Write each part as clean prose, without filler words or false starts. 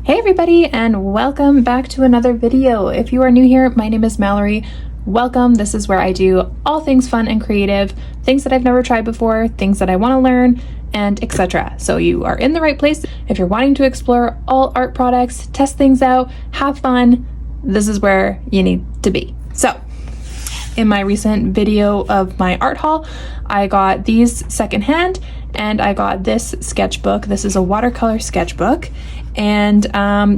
Hey everybody, and welcome back to another video. If you are new here, my name is Mallory. Welcome. This is where I do all things fun and creative, things that I've never tried before, things that I want to learn, and etc. So you are in the right place. If you're wanting to explore all art products, test things out, have fun, this is where you need to be. So in my recent video of my art haul, I got these secondhand and I got this sketchbook. This is a watercolor sketchbook. And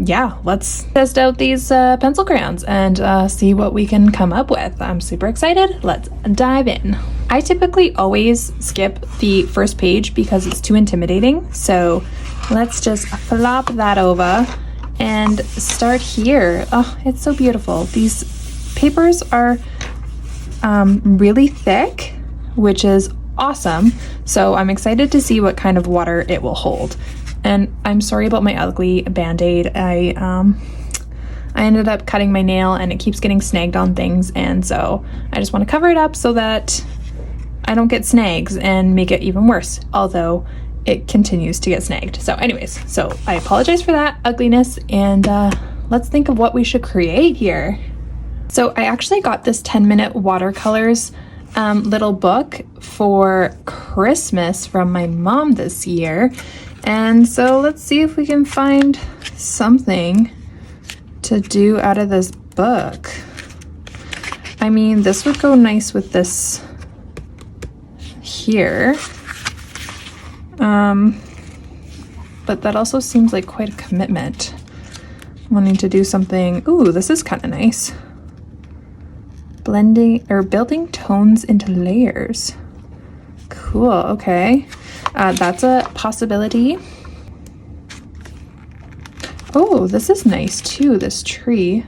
yeah, let's test out these pencil crayons and see what we can come up with. I'm super excited. Let's dive in. I typically always skip the first page because it's too intimidating. So let's just flop that over and start here. Oh, it's so beautiful. These papers are really thick, which is awesome. So I'm excited to see what kind of water it will hold. And I'm sorry about my ugly band-aid. I ended up cutting my nail and it keeps getting snagged on things, and so I just want to cover it up so that I don't get snags and make it even worse, although it continues to get snagged. So anyways, so I apologize for that ugliness, and let's think of what we should create here. So I actually got this 10-minute watercolors little book for Christmas from my mom this year. And so let's see if we can find something to do out of this book. I mean, this would go nice with this here. But that also seems like quite a commitment. Wanting to do something. Ooh, this is kind of nice. Blending or building tones into layers. Cool, okay. That's a possibility. Oh, this is nice too, this tree.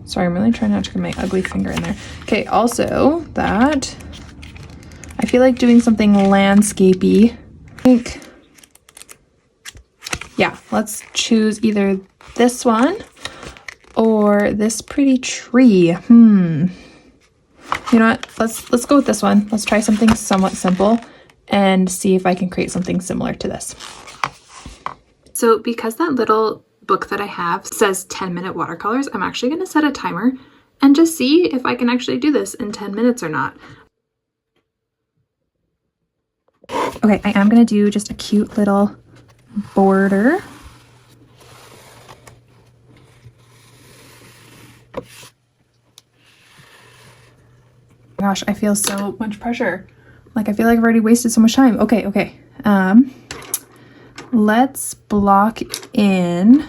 Sorry, I'm really trying not to get my ugly finger in there. Okay, also that, I feel like doing something landscapey. I think, yeah, let's choose either this one or this pretty tree. You know what? Let's go with this one. Let's try something somewhat simple and see if I can create something similar to this. So because that little book that I have says 10-minute watercolors, I'm actually going to set a timer and just see if I can actually do this in 10 minutes or not. Okay, I am going to do just a cute little border. Gosh, I feel so much pressure. Like, I feel like I've already wasted so much time. Okay. Let's block in.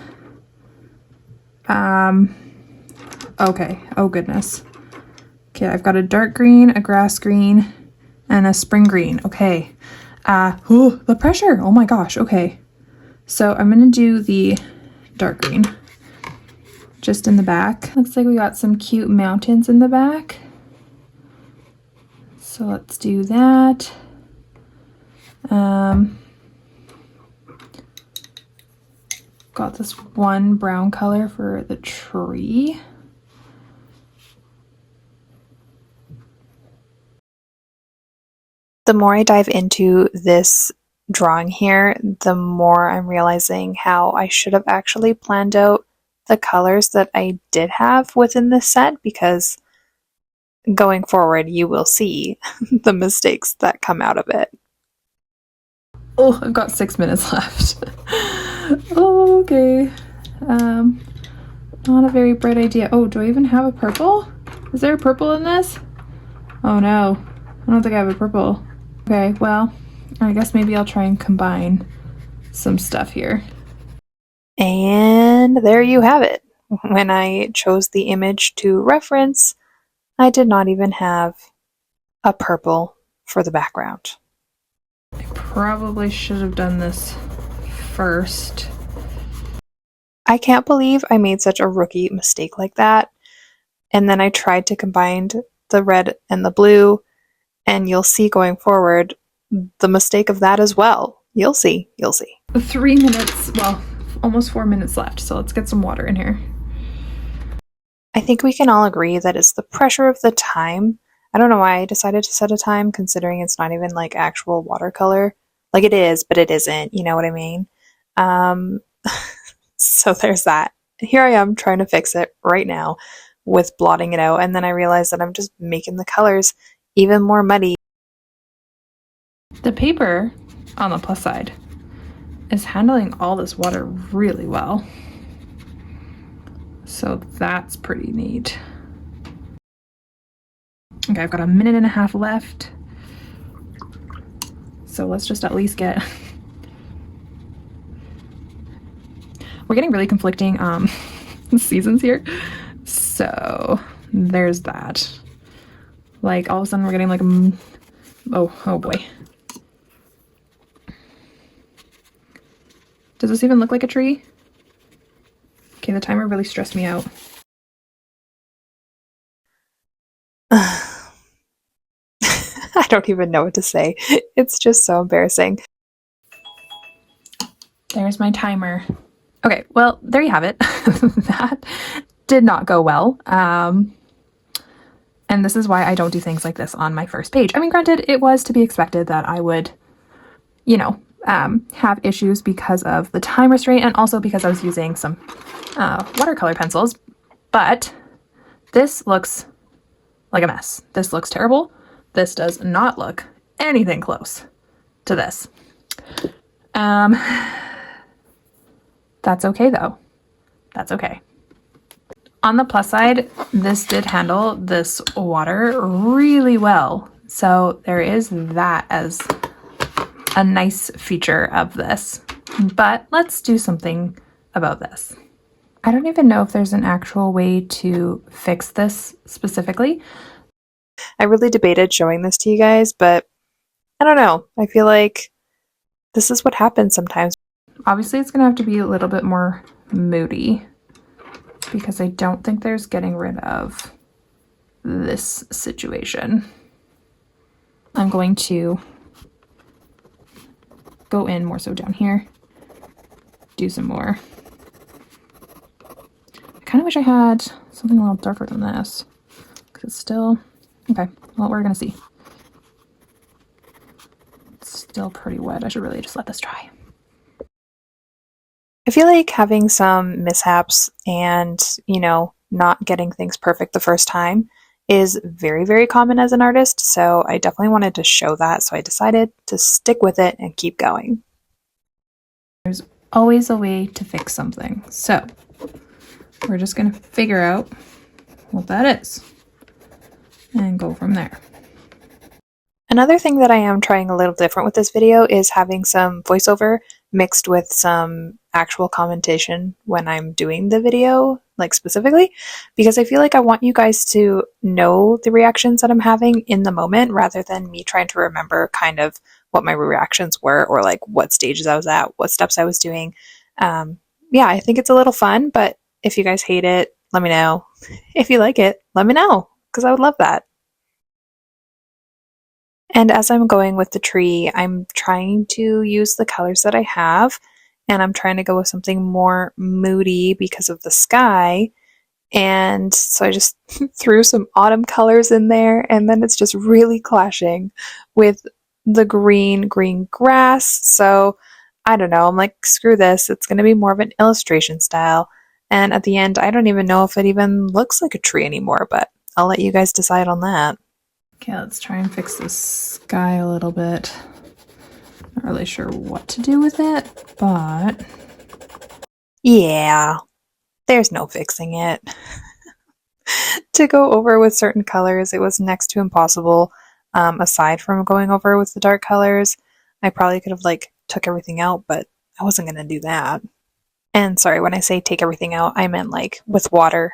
Okay. Oh, goodness. Okay, I've got a dark green, a grass green, and a spring green. Okay. Oh, the pressure. Oh my gosh. Okay. So I'm going to do the dark green just in the back. Looks like we got some cute mountains in the back. So let's do that. Got this one brown color for the tree. The more I dive into this drawing here, the more I'm realizing how I should have actually planned out the colors that I did have within this set, because going forward, you will see the mistakes that come out of it. Oh, I've got 6 minutes left. Oh, okay. Not a very bright idea. Oh, do I even have a purple? Is there a purple in this? Oh no, I don't think I have a purple. Okay, well, I guess maybe I'll try and combine some stuff here. And there you have it. When I chose the image to reference, I did not even have a purple for the background. I probably should have done this first. I can't believe I made such a rookie mistake like that. And then I tried to combine the red and the blue, and you'll see going forward the mistake of that as well. You'll see. 3 minutes, well, almost 4 minutes left, so let's get some water in here. I think we can all agree that it's the pressure of the time. I don't know why I decided to set a time, considering it's not even like actual watercolor. Like, it is, but it isn't, you know what I mean? So there's that. Here I am trying to fix it right now with blotting it out, and then I realized that I'm just making the colors even more muddy. The paper, on the plus side, is handling all this water really well. So that's pretty neat. Okay, I've got a minute and a half left. So let's just at least get... We're getting really conflicting seasons here. So there's that. Like all of a sudden we're getting like oh boy. Does this even look like a tree? Okay, the timer really stressed me out. I don't even know what to say. It's just so embarrassing. There's my timer. Okay, well, there you have it. That did not go well. And this is why I don't do things like this on my first page. I mean, granted, it was to be expected that I would, you know, have issues because of the time restraint and also because I was using some watercolor pencils. But this looks like a mess. This looks terrible. This does not look anything close to this. That's okay though. That's okay. On the plus side, this did handle this water really well. So there is that as a nice feature of this. But let's do something about this. I don't even know if there's an actual way to fix this specifically. I really debated showing this to you guys, but I don't know. I feel like this is what happens sometimes. Obviously, it's going to have to be a little bit more moody because I don't think there's getting rid of this situation. I'm going to go in more so down here, do some more. I kind of wish I had something a little darker than this because it's still, okay, well, we're going to see. It's still pretty wet. I should really just let this dry. I feel like having some mishaps and, you know, not getting things perfect the first time is very, very common as an artist. So I definitely wanted to show that. So I decided to stick with it and keep going. There's always a way to fix something. So we're just going to figure out what that is and go from there. Another thing that I am trying a little different with this video is having some voiceover mixed with some actual commentation when I'm doing the video, like specifically, because I feel like I want you guys to know the reactions that I'm having in the moment rather than me trying to remember kind of what my reactions were or like what stages I was at, what steps I was doing. Yeah, I think it's a little fun, but if you guys hate it, let me know. If you like it, let me know, because I would love that. And as I'm going with the tree, I'm trying to use the colors that I have, and I'm trying to go with something more moody because of the sky. And so I just threw some autumn colors in there, and then it's just really clashing with the green grass. So I don't know, I'm like, screw this, it's going to be more of an illustration style. And at the end, I don't even know if it even looks like a tree anymore, but I'll let you guys decide on that. Okay, let's try and fix this sky a little bit. Not really sure what to do with it, but yeah, there's no fixing it. To go over with certain colors, it was next to impossible. Aside from going over with the dark colors, I probably could have like took everything out, but I wasn't going to do that. And sorry, when I say take everything out, I meant like with water,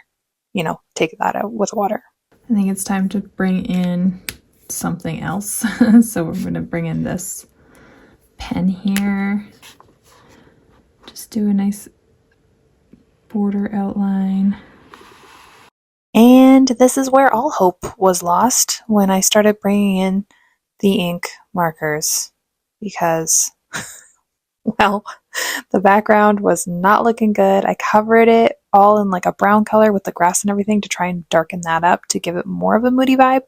you know, take that out with water. I think it's time to bring in something else. So we're going to bring in this pen here. Just do a nice border outline. And this is where all hope was lost when I started bringing in the ink markers because, well, the background was not looking good. I covered it all in like a brown color with the grass and everything to try and darken that up to give it more of a moody vibe.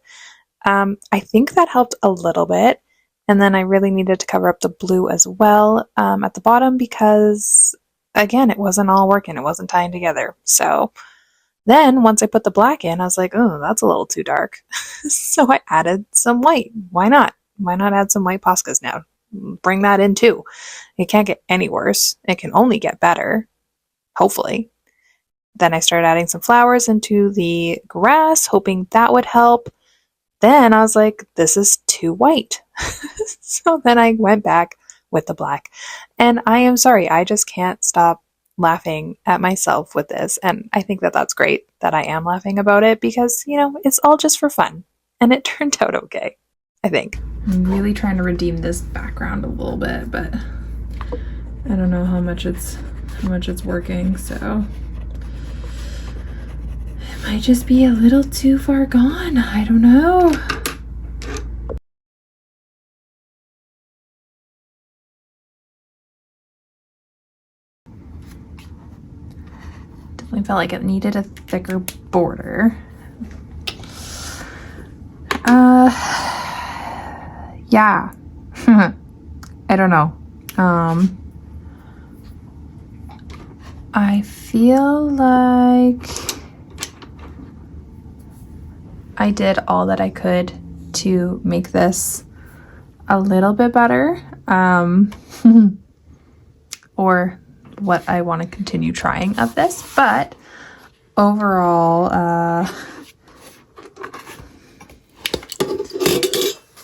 I think that helped a little bit. And then I really needed to cover up the blue as well at the bottom because again, it wasn't all working. It wasn't tying together. So then once I put the black in, I was like, oh, that's a little too dark. So I added some white. Why not? Why not add some white Poscas now? Bring that in too. It can't get any worse. It can only get better, hopefully. Then I started adding some flowers into the grass, hoping that would help. Then I was like, this is too white. So then I went back with the black. And I am sorry, I just can't stop laughing at myself with this. And I think that that's great that I am laughing about it because, you know, it's all just for fun. And it turned out okay, I think. I'm really trying to redeem this background a little bit, but I don't know how much it's working, so it might just be a little too far gone. I don't know. Definitely felt like it needed a thicker border. Yeah. I don't know. I feel like I did all that I could to make this a little bit better, or what I want to continue trying of this, but overall,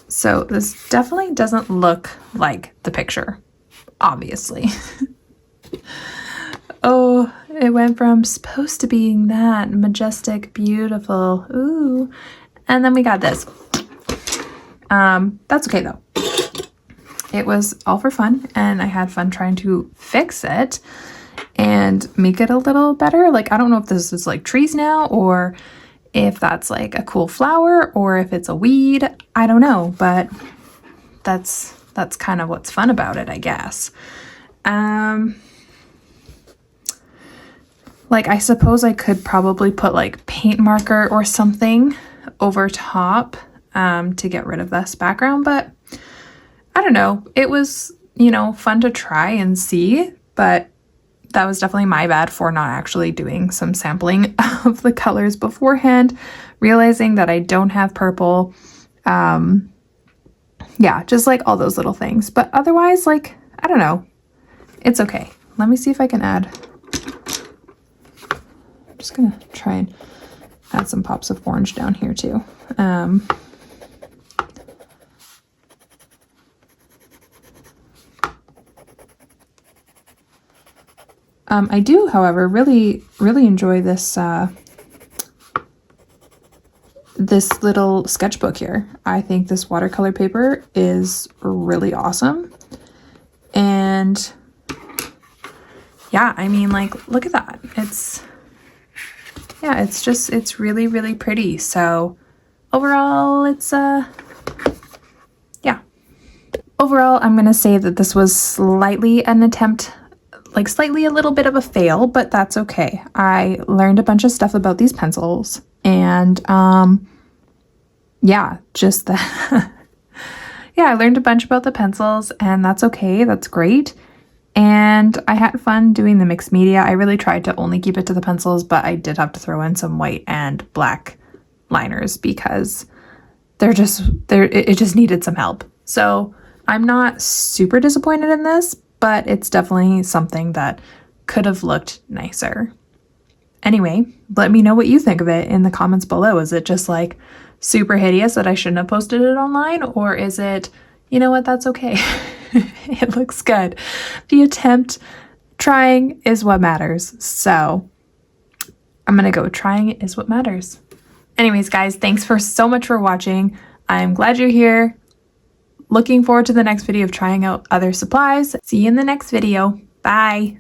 so this definitely doesn't look like the picture, obviously. Oh, it went from supposed to being that majestic, beautiful, ooh, and then we got this. That's okay though. It was all for fun, and I had fun trying to fix it and make it a little better. Like, I don't know if this is like trees now, or if that's like a cool flower, or if it's a weed. I don't know, but that's kind of what's fun about it, I guess. Like, I suppose I could probably put like paint marker or something over top to get rid of this background, but I don't know. It was, you know, fun to try and see, but that was definitely my bad for not actually doing some sampling of the colors beforehand, realizing that I don't have purple. Yeah, just like all those little things. But otherwise, like, I don't know. It's okay. Let me see if I can add. I'm just gonna try and add some pops of orange down here too. I do, however, really enjoy this this little sketchbook here. I think this watercolor paper is really awesome. And yeah, I mean, like, look at that. It's really pretty. So overall, it's yeah. Overall, I'm gonna say that this was slightly an attempt, like slightly a little bit of a fail, but that's okay. I learned a bunch of stuff about these pencils, and yeah, just that. Yeah, I learned a bunch about the pencils, and that's okay. That's great. And I had fun doing the mixed media. I really tried to only keep it to the pencils, but I did have to throw in some white and black liners because it just needed some help. So I'm not super disappointed in this, but it's definitely something that could have looked nicer. Anyway, let me know what you think of it in the comments below. Is it just like super hideous that I shouldn't have posted it online? Or is it, you know what, that's okay. It looks good. The attempt, trying is what matters. So I'm gonna go with trying is what matters. Anyways, guys, thanks so much for watching. I'm glad you're here. Looking forward to the next video of trying out other supplies. See you in the next video. Bye.